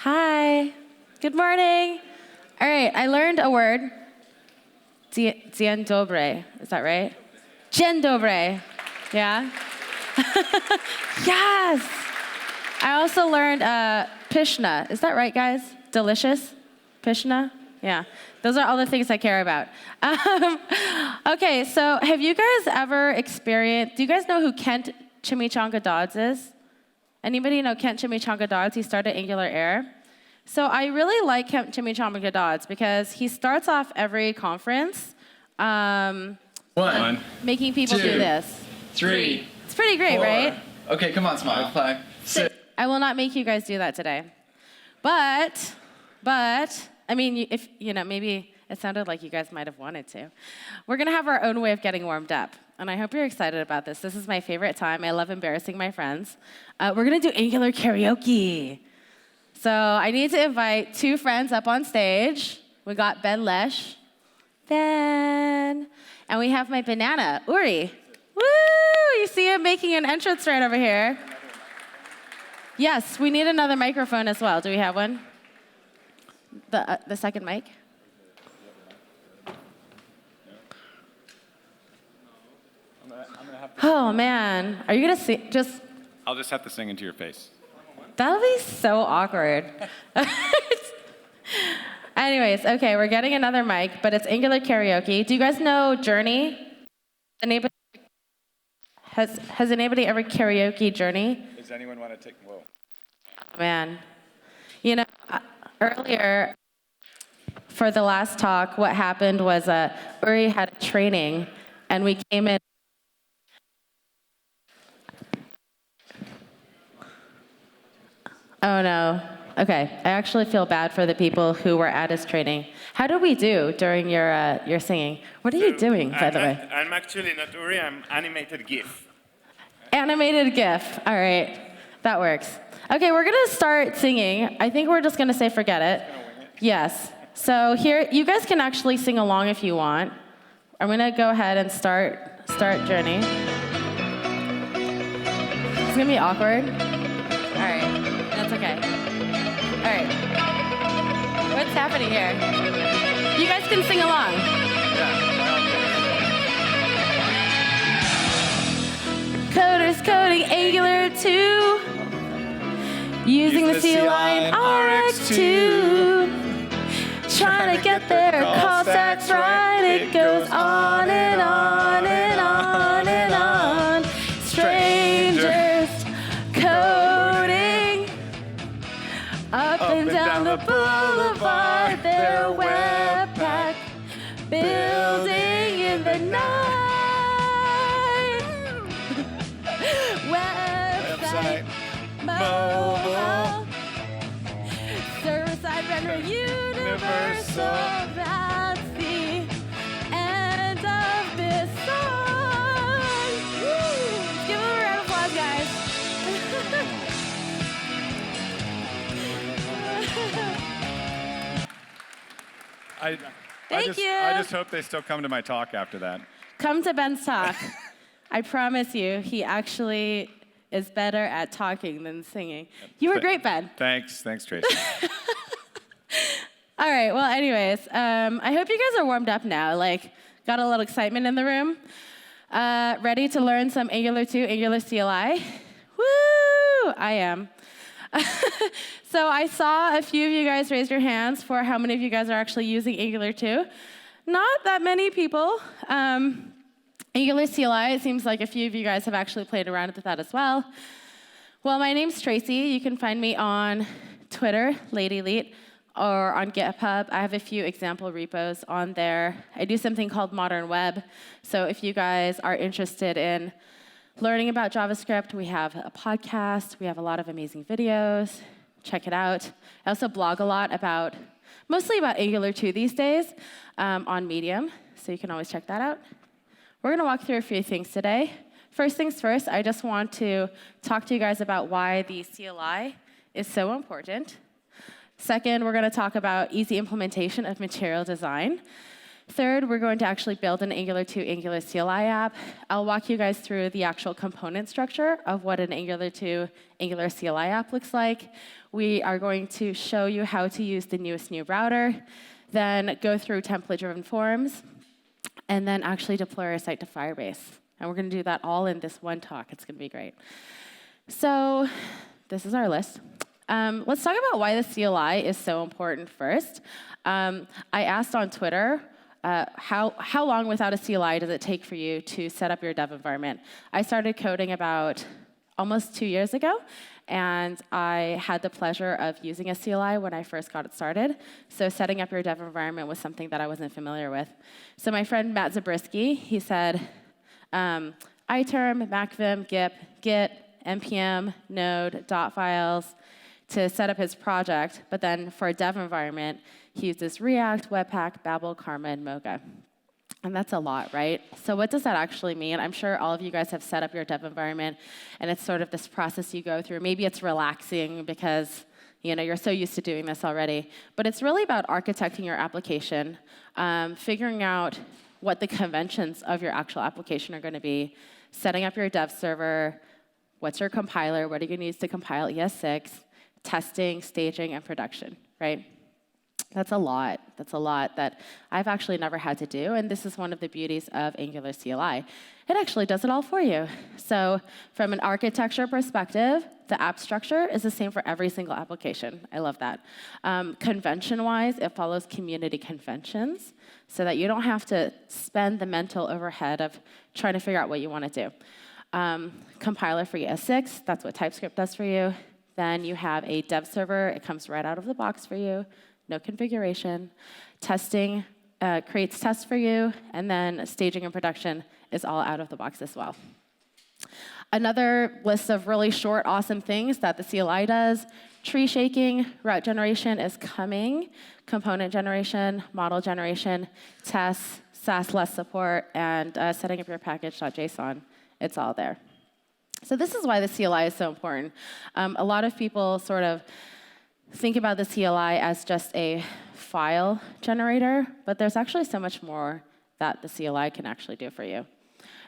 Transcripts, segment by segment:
Hi. Good morning. All right, I learned a word. Dzień dobry. Is that right? Dzień dobry. Yeah? Yes. I also learned pyszna. Is that right, guys? Delicious? Pyszna? Yeah. Those are all the things I care about. Okay, so have you guys ever experienced, do you guys know who Kent Chimichanga Dodds is? Anybody know Kent Chimichanga Dodds? He started Angular Air. So I really like Kent Chimichanga Dodds because he starts off every conference making people do this. 3. It's pretty great, 4. right? Okay, come on, Smile. 5, 6. I will not make you guys do that today. But, I mean, if, maybe it sounded like you guys might have wanted to. We're going to have our own way of getting warmed up. And I hope you're excited about this. This is my favorite time. I love embarrassing my friends. We're going to do Angular karaoke. So I need to invite 2 friends up on stage. We got Ben Lesh. Ben. And we have my banana, Uri. Woo! You see him making an entrance right over here. Yes, we need another microphone as well. Do we have one? The second mic? Oh, man. Are you going to sing? I'll just have to sing into your face. That'll be so awkward. Anyways, okay, we're getting another mic, but it's Angular karaoke. Do you guys know Journey? Has anybody ever karaoke Journey? Does anyone want to take? Whoa. Oh, man. Earlier, for the last talk, what happened was Uri had a training, and we came in. Oh, no. Okay. I actually feel bad for the people who were at his training. How did we do during your singing? What are you doing, by the way? I'm actually not Uri. I'm animated GIF. Animated GIF. All right. That works. Okay, we're going to start singing. I think we're just going to say forget it. Yes. So here, you guys can actually sing along if you want. I'm going to go ahead and start Journey. It's going to be awkward. All right. That's okay. All right. What's happening here? You guys can sing along. Coders coding Angular 2. Using the CLI in RX2. Trying to get their call stacks right. It goes on and on and on and on. Strangers coding up and down the boulevard. Their webpack building in the night. Website, mobile, server-side rendering, universal. That's the end of this song. Woo! Give them a round of applause, guys. Thank you. I just hope they still come to my talk after that. Come to Ben's talk. I promise you, he actually is better at talking than singing. You were great, Ben. Thanks, Tracy. All right, well, anyways, I hope you guys are warmed up now. Got a little excitement in the room. Ready to learn some Angular 2, Angular-CLI? Woo! I am. So I saw a few of you guys raise your hands for how many of you guys are actually using Angular 2. Not that many people. Angular-CLI, it seems like a few of you guys have actually played around with that as well. Well, my name's Tracy. You can find me on Twitter, LadyLeet, or on GitHub. I have a few example repos on there. I do something called Modern Web. So if you guys are interested in learning about JavaScript, we have a podcast. We have a lot of amazing videos. Check it out. I also blog a lot mostly about Angular 2 these days on Medium. So you can always check that out. We're going to walk through a few things today. First things first, I just want to talk to you guys about why the CLI is so important. Second, we're going to talk about easy implementation of material design. Third, we're going to actually build an Angular 2 Angular CLI app. I'll walk you guys through the actual component structure of what an Angular 2 Angular CLI app looks like. We are going to show you how to use the newest new router, then go through template-driven forms, and then actually deploy our site to Firebase. And we're going to do that all in this one talk. It's going to be great. So this is our list. Let's talk about why the CLI is so important first. I asked on Twitter, how long without a CLI does it take for you to set up your dev environment? I started coding about almost 2 years ago, and I had the pleasure of using a CLI when I first got it started. So setting up your dev environment was something that I wasn't familiar with. So my friend Matt Zabriskie, he said, iterm, macvim, git, npm, node, .files to set up his project. But then for a dev environment, he uses React, Webpack, Babel, Karma, and Mocha. And that's a lot, right? So what does that actually mean? I'm sure all of you guys have set up your dev environment, and it's sort of this process you go through. Maybe it's relaxing because you're so used to doing this already. But it's really about architecting your application, figuring out what the conventions of your actual application are going to be, setting up your dev server, what's your compiler, what are you going to use to compile ES6, testing, staging, and production, right? That's a lot. That's a lot that I've actually never had to do, and this is one of the beauties of Angular CLI. It actually does it all for you. So from an architecture perspective, the app structure is the same for every single application. I love that. Convention-wise, it follows community conventions so that you don't have to spend the mental overhead of trying to figure out what you want to do. Compiler for ES6, that's what TypeScript does for you. Then you have a dev server. It comes right out of the box for you. No configuration. Testing creates tests for you, and then staging and production is all out of the box as well. Another list of really short, awesome things that the CLI does: tree shaking, route generation is coming, component generation, model generation, tests, SaaS-less support, and setting up your package.json. It's all there. So this is why the CLI is so important. A lot of people sort of think about the CLI as just a file generator, but there's actually so much more that the CLI can actually do for you.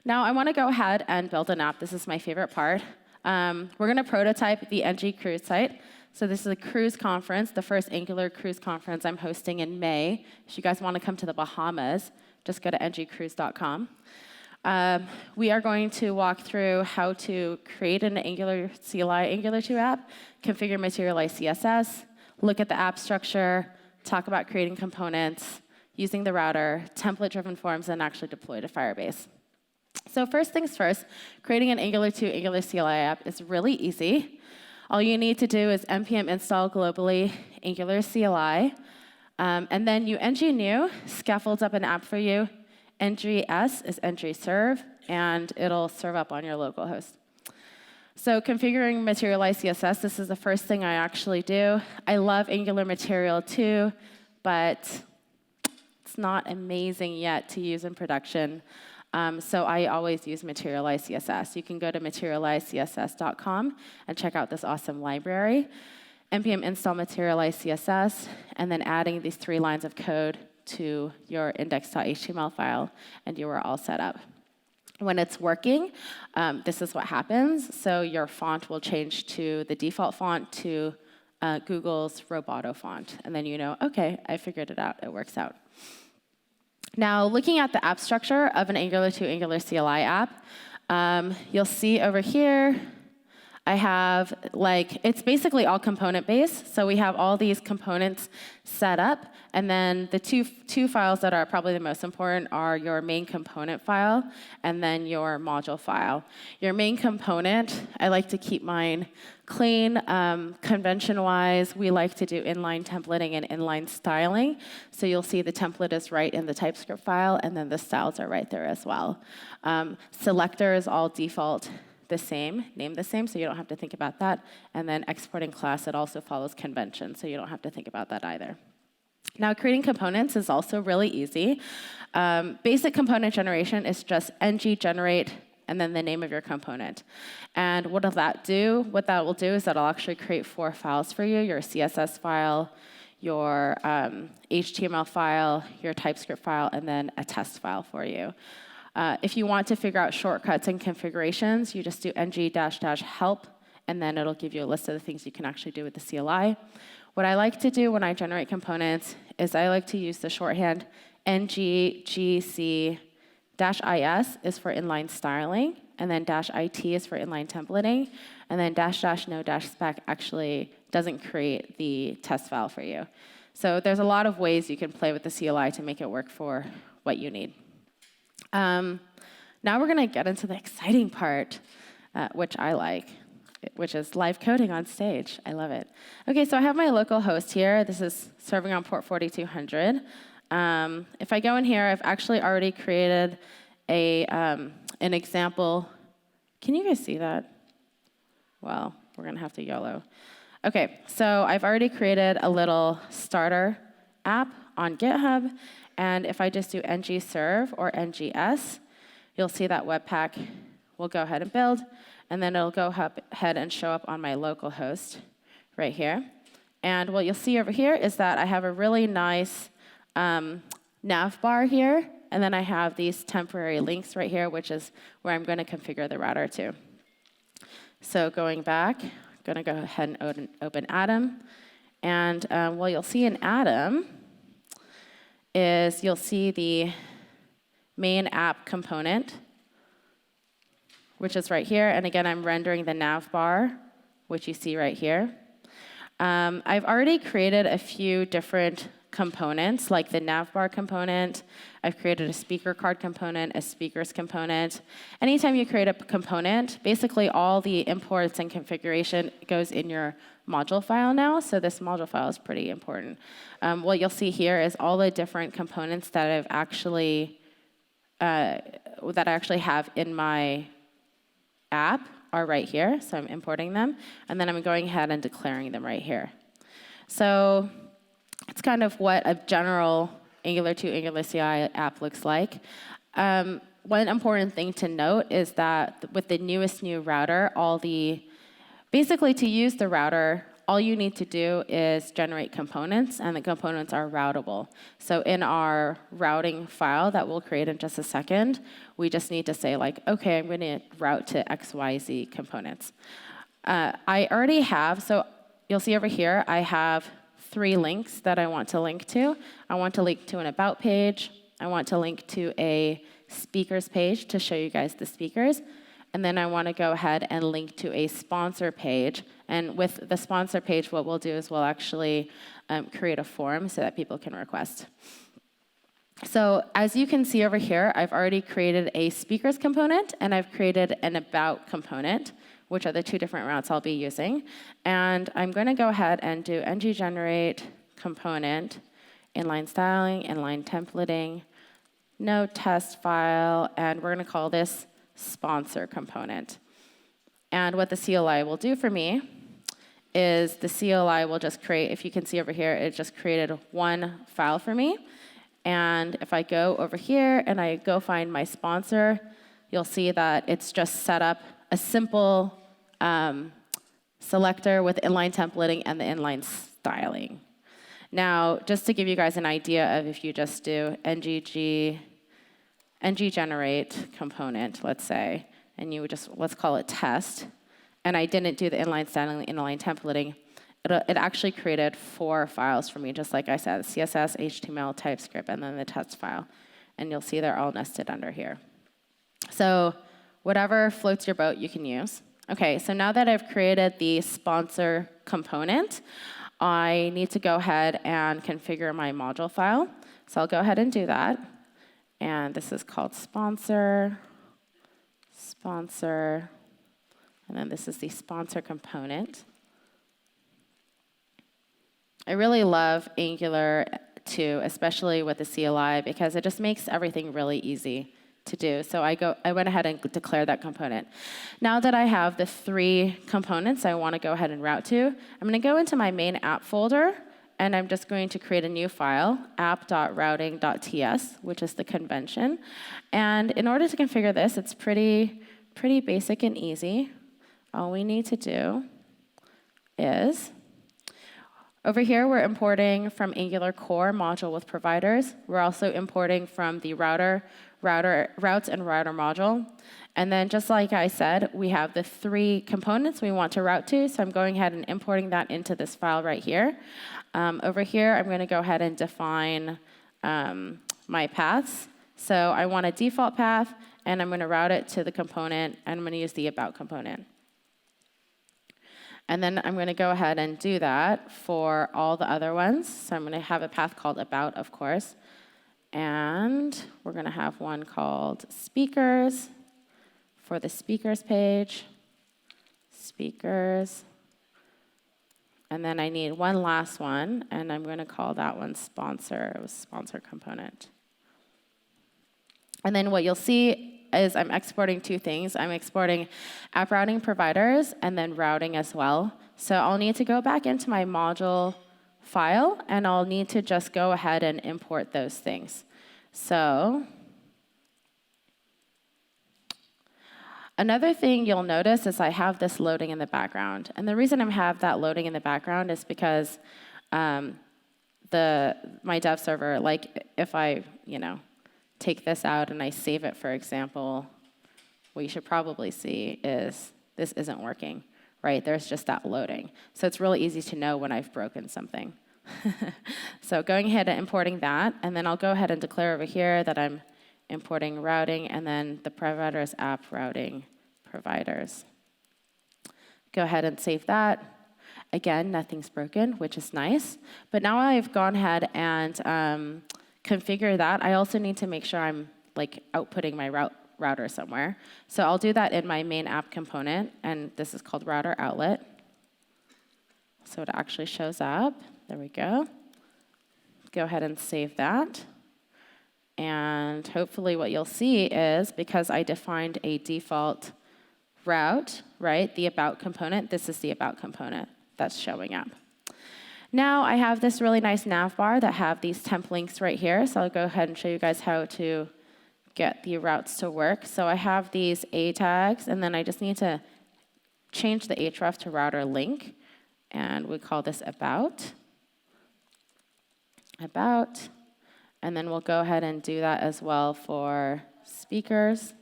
Now, I want to go ahead and build an app. This is my favorite part. We're going to prototype the NG Cruise site. So this is a cruise conference, the first Angular cruise conference I'm hosting in May. If you guys want to come to the Bahamas, just go to ngcruise.com. We are going to walk through how to create an Angular CLI Angular 2 app, configure materialize CSS, look at the app structure, talk about creating components, using the router, template-driven forms, and actually deploy to Firebase. So first things first, creating an Angular 2 Angular CLI app is really easy. All you need to do is npm install globally Angular CLI, and then you ng new scaffolds up an app for you. NGS is ng-serve, and it'll serve up on your local host. So configuring materialize CSS, this is the first thing I actually do. I love Angular Material 2, but it's not amazing yet to use in production. So I always use materialize CSS. You can go to materializecss.com and check out this awesome library. npm install materialize CSS, and then adding these 3 lines of code to your index.html file, and you are all set up. When it's working, this is what happens. So your font will change to the default font to Google's Roboto font, and then you know, OK, I figured it out. It works out. Now, looking at the app structure of an Angular 2 Angular CLI app, you'll see over here, I have, it's basically all component-based. So we have all these components set up. And then the two files that are probably the most important are your main component file and then your module file. Your main component, I like to keep mine clean. Convention-wise, we like to do inline templating and inline styling. So you'll see the template is right in the TypeScript file, and then the styles are right there as well. Selector is all default the same, named the same, so you don't have to think about that. And then exporting class, it also follows convention, so you don't have to think about that either. Now, creating components is also really easy. Basic component generation is just ng generate and then the name of your component. And what will that do? What that will do is that it'll actually create 4 files for you: your CSS file, your HTML file, your TypeScript file, and then a test file for you. If you want to figure out shortcuts and configurations, you just do ng-help, and then it'll give you a list of the things you can actually do with the CLI. What I like to do when I generate components is I like to use the shorthand ng-gc-is is for inline styling, and then -it is for inline templating, and then --no-spec actually doesn't create the test file for you. So there's a lot of ways you can play with the CLI to make it work for what you need. Now we're going to get into the exciting part, which I like, which is live coding on stage. I love it. OK, so I have my local host here. This is serving on port 4200. If I go in here, I've actually already created an example. Can you guys see that? Well, we're going to have to YOLO. OK, so I've already created a little starter app on GitHub. And if I just do ng-serve or ngs, you'll see that Webpack will go ahead and build. And then it'll go ahead and show up on my local host right here. And what you'll see over here is that I have a really nice nav bar here. And then I have these temporary links right here, which is where I'm going to configure the router to. So going back, I'm going to go ahead and open Atom. And what you'll see in Atom is you'll see the main app component, which is right here. And again, I'm rendering the nav bar, which you see right here. I've already created a few different components, like the nav bar component. I've created a speaker card component, a speakers component. Anytime you create a component, basically all the imports and configuration goes in your module file now. So this module file is pretty important. What you'll see here is all the different components that I actually have in my app are right here. So I'm importing them. And then I'm going ahead and declaring them right here. So it's kind of what a general Angular 2 Angular-CLI app looks like. One important thing to note is that with the newest new router, basically to use the router, all you need to do is generate components, and the components are routable. So in our routing file that we'll create in just a second, we just need to say, like, OK, I'm going to route to XYZ components. I already have, so you'll see over here, I have 3 links that I want to link to. I want to link to an About page. I want to link to a speakers page to show you guys the speakers. And then I want to go ahead and link to a sponsor page. And with the sponsor page, what we'll do is we'll actually create a form so that people can request. So as you can see over here, I've already created a speakers component, and I've created an About component, which are the 2 different routes I'll be using. And I'm going to go ahead and do ng-generate component, inline styling, inline templating, no test file, and we're going to call this sponsor component. And what the CLI will do for me is the CLI will just create, if you can see over here, it just created 1 file for me. And if I go over here and I go find my sponsor, you'll see that it's just set up a simple selector with inline templating and the inline styling. Now, just to give you guys an idea of if you just do ng-generate component, let's say, and you would just, let's call it test, and I didn't do the inline styling, the inline templating, it actually created 4 files for me, just like I said, CSS, HTML, TypeScript, and then the test file. And you'll see they're all nested under here. So whatever floats your boat, you can use. OK, so now that I've created the sponsor component, I need to go ahead and configure my module file. So I'll go ahead and do that. And this is called sponsor, and then this is the sponsor component. I really love Angular 2, especially with the CLI, because it just makes everything really easy to do. So I went ahead and declared that component. Now that I have the 3 components I want to go ahead and route to, I'm going to go into my main app folder, and I'm just going to create a new file, app.routing.ts, which is the convention. And in order to configure this, it's pretty basic and easy. All we need to do is, Over here, we're importing from Angular core module with providers. We're also importing from the routes and router module. And then just like I said, we have the 3 components we want to route to. So I'm going ahead and importing that into this file right here. Over here, I'm going to go ahead and define my paths. So I want a default path, and I'm going to route it to the component, and I'm going to use the about component. And then I'm going to go ahead and do that for all the other ones. So I'm going to have a path called about, of course. And we're going to have one called speakers for the speakers page. Speakers. And then I need one last one, and I'm going to call that one sponsor. It was sponsor component. And then what you'll see is I'm exporting 2 things. I'm exporting app routing providers and then routing as well. So I'll need to go back into my module file, and I'll need to just go ahead and import those things. So another thing you'll notice is I have this loading in the background. And the reason I have that loading in the background is because my dev server, like if I, take this out and I save it, for example, what you should probably see is this isn't working, right? There's just that loading. So it's really easy to know when I've broken something. So going ahead and importing that, and then I'll go ahead and declare over here that I'm importing routing, and then the provider's app routing providers. Go ahead and save that. Again, nothing's broken, which is nice. But now I've gone ahead and configure that. I also need to make sure I'm outputting my router somewhere. So I'll do that in my main app component, and this is called router outlet. So it actually shows up. There we go. Go ahead and save that. And hopefully what you'll see is, because I defined a default route, right, the about component, this is the about component that's showing up. Now I have this really nice nav bar that have these temp links right here. So I'll go ahead and show you guys how to get the routes to work. So I have these A tags, and then I just need to change the href to router link. And we call this about. About. And then we'll go ahead and do that as well for speakers.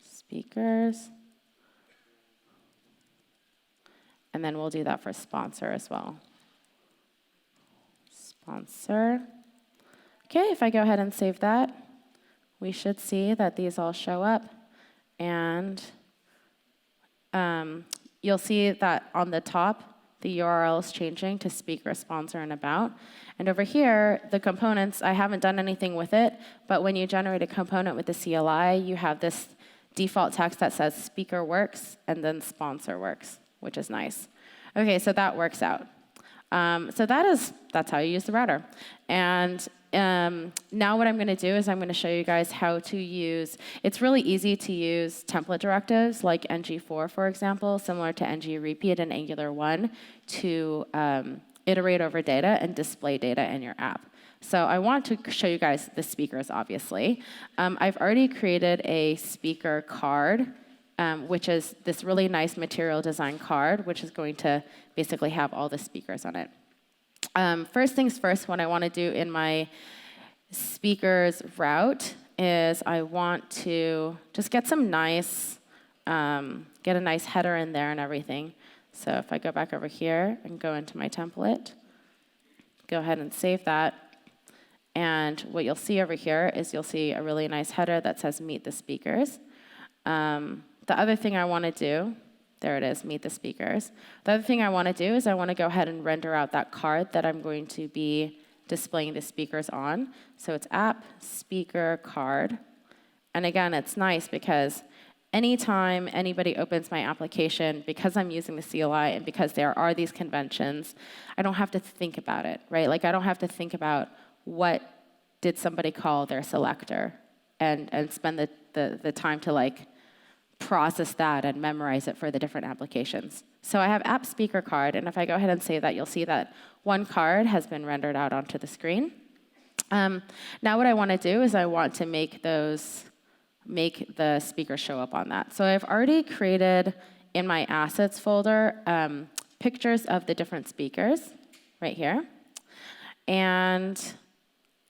Speakers. And then we'll do that for sponsor as well. Sponsor. Okay, if I go ahead and save that, we should see that these all show up. And you'll see that on the top, the URL is changing to speaker, sponsor, and about. And over here, the components, I haven't done anything with it, but when you generate a component with the CLI, you have this default text that says speaker works and then sponsor works, which is nice. Okay, so that works out. So that's how you use the router. And now what I'm going to do is I'm going to show you guys how to use, it's really easy to use template directives like ng4, for example, similar to ng-repeat in Angular 1 to iterate over data and display data in your app. So I want to show you guys the speakers, obviously. I've already created a speaker card, which is this really nice material design card, which is going to basically have all the speakers on it. First things first, what I want to do in my speakers route is I want to just get some nice, get a nice header in there and everything. So if I go back over here and go into my template, go ahead and save that. And what you'll see over here is you'll see a really nice header that says meet the speakers. The other thing I want to do, there it is, meet the speakers. The other thing I want to do is I want to go ahead and render out that card that I'm going to be displaying the speakers on. So it's app, speaker, card. And again, it's nice because anytime anybody opens my application, because I'm using the CLI and because there are these conventions, I don't have to think about it, right? Like I don't have to think about what did somebody call their selector and spend the time to process that and memorize it for the different applications. So I have app speaker card, and if I go ahead and save that, you'll see that one card has been rendered out onto the screen. Now what I want to do is I want to make the speakers show up on that. So I've already created in my assets folder pictures of the different speakers right here. And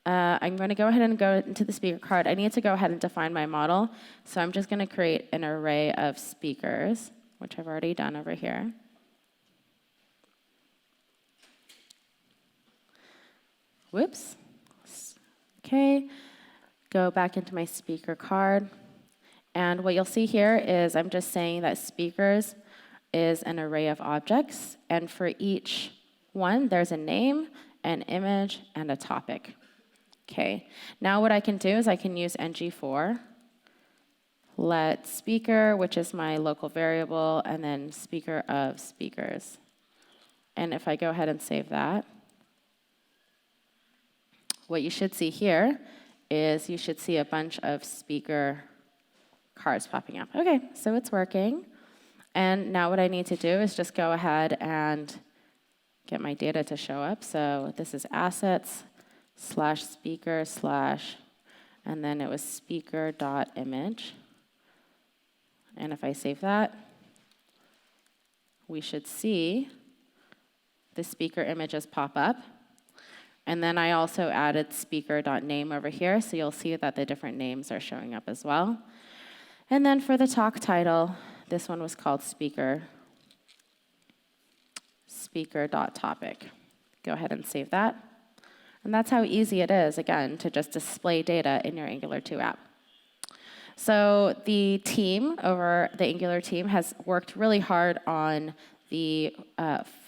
I'm going to go ahead and go into the speaker card. I need to go ahead and define my model. So I'm just going to create an array of speakers, which I've already done over here. Whoops. OK. Go back into my speaker card. And what you'll see here is I'm just saying that speakers is an array of objects. And for each one, there's a name, an image, and a topic. OK. Now what I can do is I can use ng4, let speaker, which is my local variable, and then speaker of speakers. And if I go ahead and save that, what you should see here is you should see a bunch of speaker cards popping up. OK, so it's working. And now what I need to do is just go ahead and get my data to show up. So this is assets / speaker / and then it was speaker.image. And if I save that, we should see the speaker images pop up. And then I also added speaker.name over here, so you'll see that the different names are showing up as well. And then for the talk title, this one was called speaker.topic. Go ahead and save that. And that's how easy it is, again, to just display data in your Angular 2 app. So the team over the Angular team has worked really hard on the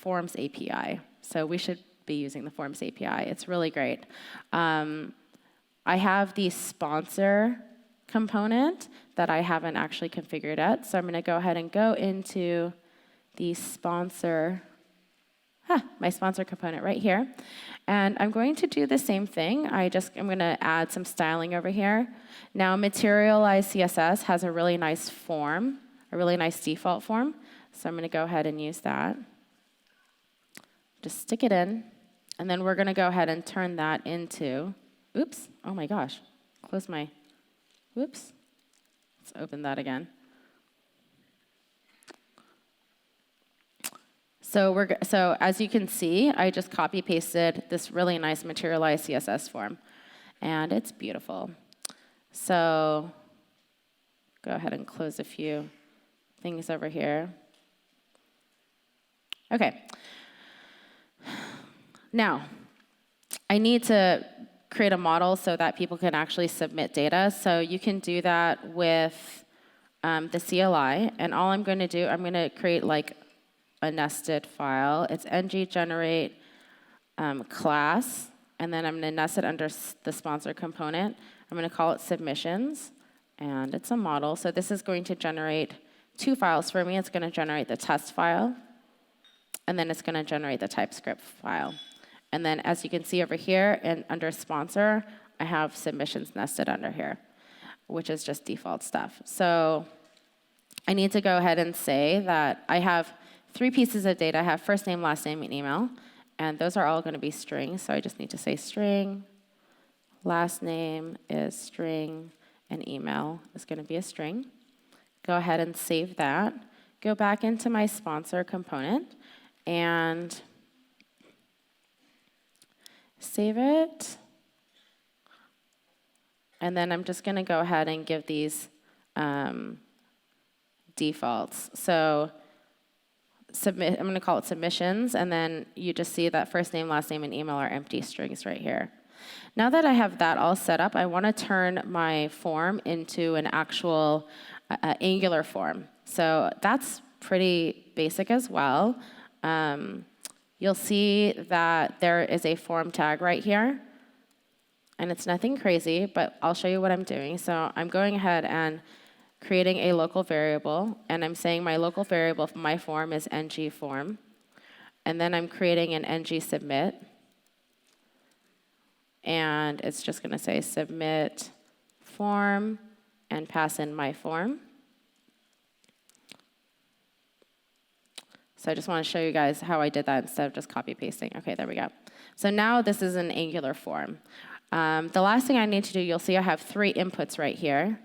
Forms API. So we should be using the Forms API. It's really great. I have the sponsor component that I haven't actually configured yet. So I'm going to go ahead and go into the sponsor, my sponsor component right here. And I'm going to do the same thing. I'm going to add some styling over here. Now, Materialize CSS has a really nice form, a really nice default form. So I'm going to go ahead and use that. Just stick it in. And then we're going to go ahead and turn that into, oops, oh my gosh, close my, whoops. Let's open that again. So as you can see, I just copy pasted this really nice Materialize CSS form. And it's beautiful. So go ahead and close a few things over here. OK. Now, I need to create a model so that people can actually submit data. So you can do that with the CLI. And all I'm going to do, I'm going to create like a nested file. It's ng-generate class. And then I'm going to nest it under the sponsor component. I'm going to call it submissions. And it's a model. So this is going to generate 2 files for me. It's going to generate the test file. And then it's going to generate the TypeScript file. And then as you can see over here, and under sponsor, I have submissions nested under here, which is just default stuff. So I need to go ahead and say that I have 3 pieces of data. I have first name, last name, and email. And those are all going to be strings. So I just need to say string. Last name is string. And email is going to be a string. Go ahead and save that. Go back into my sponsor component. And save it. And then I'm just going to go ahead and give these defaults. So I'm going to call it submissions. And then you just see that first name, last name, and email are empty strings right here. Now that I have that all set up, I want to turn my form into an actual Angular form. So that's pretty basic as well. You'll see that there is a form tag right here. And it's nothing crazy, but I'll show you what I'm doing. So I'm going ahead and creating a local variable. And I'm saying my local variable for my form is ng-form. And then I'm creating an ng-submit. And it's just going to say submit form and pass in my form. So I just want to show you guys how I did that instead of just copy pasting. OK, there we go. So now this is an Angular form. The last thing I need to do, you'll see I have 3 inputs right here.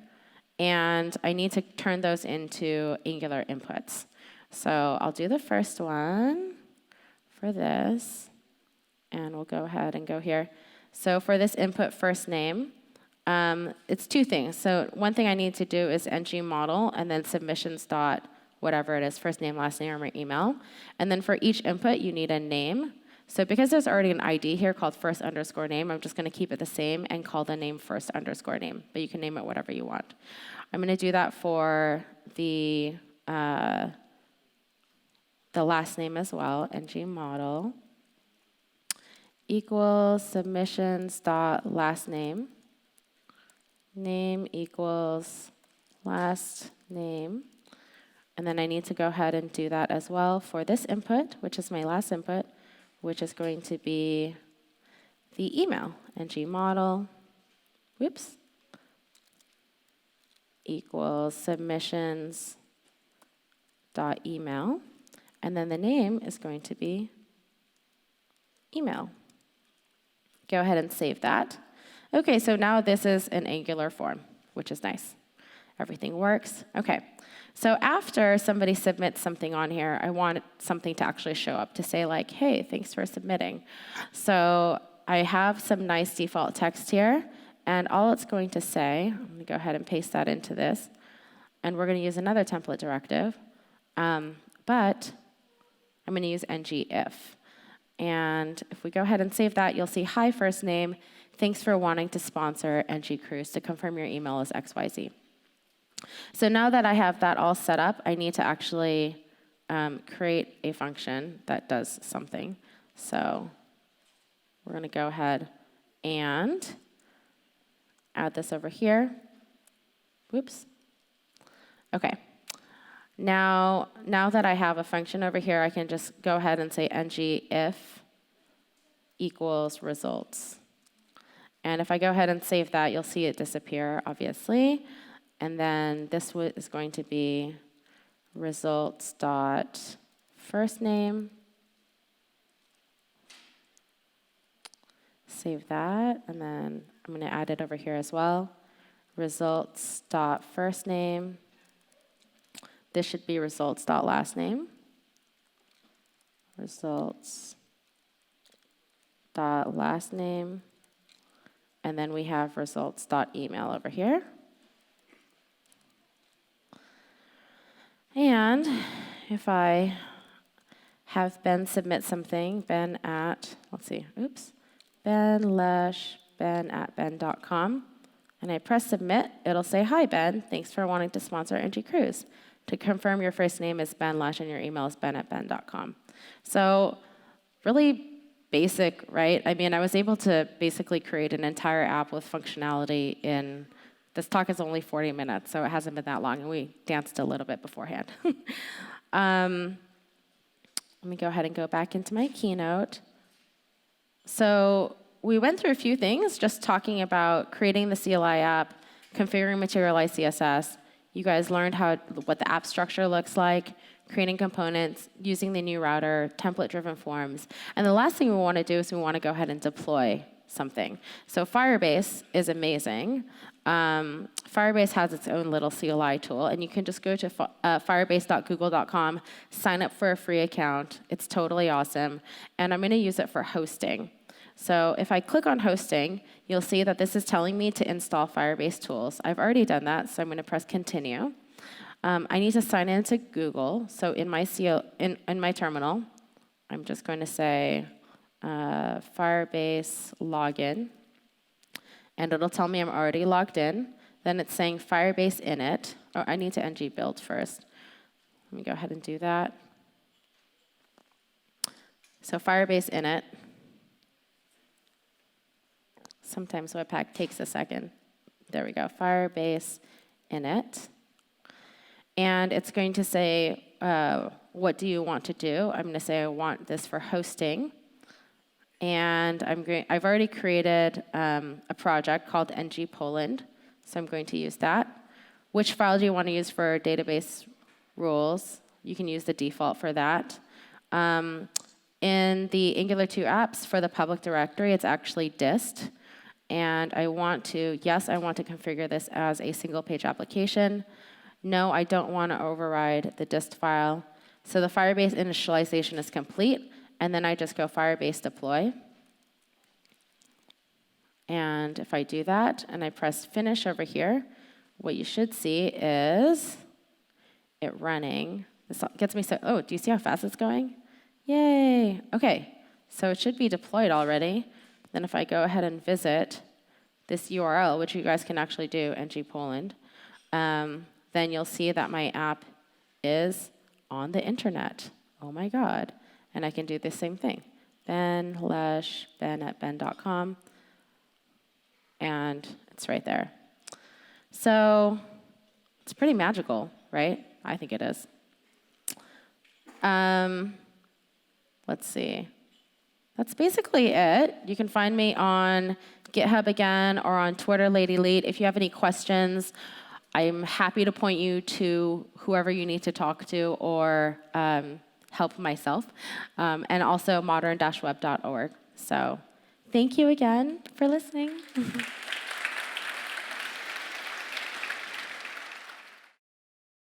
And I need to turn those into Angular inputs. So I'll do the first one for this, and we'll go ahead and go here. So for this input first name, it's two things. So one thing I need to do is ng model, and then submissions dot whatever it is, first name, last name, or my email. And then for each input, you need a name. So because there's already an ID here called first underscore name, I'm just going to keep it the same and call the name first underscore name. But you can name it whatever you want. I'm going to do that for the last name as well, ng model equals submissions dot last name. Name equals last name. And then I need to go ahead and do that as well for this input, which is my last input, which is going to be the email. ng model, whoops, equals submissions dot email. And then the name is going to be email. Go ahead and save that. Okay, so now this is an Angular form, which is nice. Everything works. Okay, so after somebody submits something on here, I want something to actually show up to say like, hey, thanks for submitting. So I have some nice default text here, and all it's going to say, I'm going to go ahead and paste that into this, and we're going to use another template directive, but I'm going to use ngIf. And if we go ahead and save that, you'll see, hi, first name, thanks for wanting to sponsor NG Cruise. To confirm your email is XYZ. So now that I have that all set up, I need to actually create a function that does something. So we're going to go ahead and add this over here. Whoops. OK. Now that I have a function over here, I can just go ahead and say ngIf equals results. And if I go ahead and save that, you'll see it disappear, obviously. And then this is going to be results dot first name. Save that, and then I'm going to add it over here as well. Results dot first name. This should be results dot last name. Results dot last name. And then we have results dot email over here. And if I have Ben submit something, Ben at, let's see, oops, ben@ben.com, and I press submit, it'll say, hi, Ben, thanks for wanting to sponsor NG Cruise. To confirm your first name is Ben Lush and your email is ben@ben.com. So really basic, right? I mean, I was able to basically create an entire app with functionality in, this talk is only 40 minutes, so it hasn't been that long, and we danced a little bit beforehand. Let me go ahead and go back into my keynote. So we went through a few things, just talking about creating the CLI app, configuring materialized CSS. You guys learned what the app structure looks like, creating components, using the new router, template-driven forms. And the last thing we want to do is we want to go ahead and deploy something. So Firebase is amazing. Firebase has its own little CLI tool, and you can just go to firebase.google.com, sign up for a free account. It's totally awesome. And I'm going to use it for hosting. So if I click on hosting, you'll see that this is telling me to install Firebase tools. I've already done that, so I'm going to press continue. I need to sign into Google. So in my terminal, I'm just going to say Firebase login. And it'll tell me I'm already logged in. Then it's saying Firebase init. Oh, I need to ng build first. Let me go ahead and do that. So Firebase init. Sometimes Webpack takes a second. There we go, Firebase init. And it's going to say, what do you want to do? I'm going to say I want this for hosting. And I've already created a project called ng Poland, so I'm going to use that. Which file do you want to use for database rules? You can use the default for that. In the Angular 2 apps, for the public directory, it's actually dist. And I want to configure this as a single-page application. No, I don't want to override the dist file. So the Firebase initialization is complete, and then I just go Firebase deploy. And if I do that, and I press finish over here, what you should see is it running. This gets me so, oh, do you see how fast it's going? Yay, okay. So it should be deployed already. Then if I go ahead and visit this URL, which you guys can actually do, ng Poland, then you'll see that my app is on the internet. Oh my God. And I can do the same thing. ben@ben.com. And it's right there. So it's pretty magical, right? I think it is. Let's see. That's basically it. You can find me on GitHub again or on Twitter, Lady Leet. If you have any questions, I'm happy to point you to whoever you need to talk to or help myself. And also modern-web.org. So thank you again for listening.